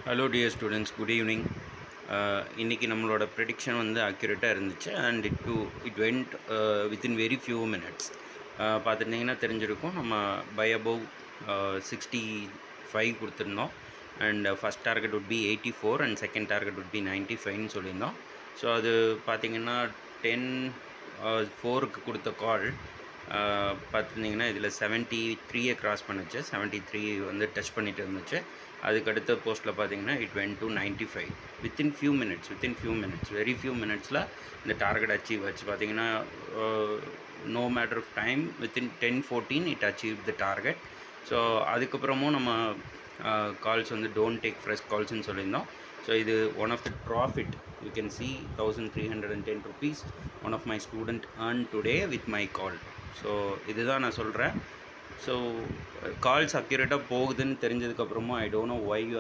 Hello dear students, good evening. இன்றைக்கி நம்மளோட prediction வந்து அக்யூரேட்டாக இருந்துச்சு and it went within very few minutes. பார்த்துட்டிங்கன்னா தெரிஞ்சிருக்கும், நம்ம பை அபவ் 65 கொடுத்துருந்தோம். And first target would be 84 and second target would be 95ன்னு சொல்லியிருந்தோம். ஸோ அது பார்த்திங்கன்னா 10:04க்கு கொடுத்த கால் பார்த்துருந்திங்கன்னா இதில் 73 கிராஸ் பண்ணுச்சு. 73 வந்து டச் பண்ணிட்டு இருந்துச்சு. அதுக்கடுத்த போஸ்ட்டில் பார்த்தீங்கன்னா it went to 95 within few minutes very few மினிட்ஸில் இந்த டார்கெட் அச்சீவ் ஆச்சு. பார்த்தீங்கன்னா no matter of time within 10:14 it achieve the target. So அதுக்கப்புறமும் நம்ம கால்ஸ் வந்து டோன்ட் டேக் ஃப்ரெஷ் கால்ஸ்ன்னு சொல்லியிருந்தோம். ஸோ இது one of the profit you can see 1310 rupees one of my student earned today with my call. So இதுதான் நான் சொல்கிறேன். So calls அக்யூரேட்டாக போகுதுன்னு தெரிஞ்சதுக்கப்புறமா I don't know why you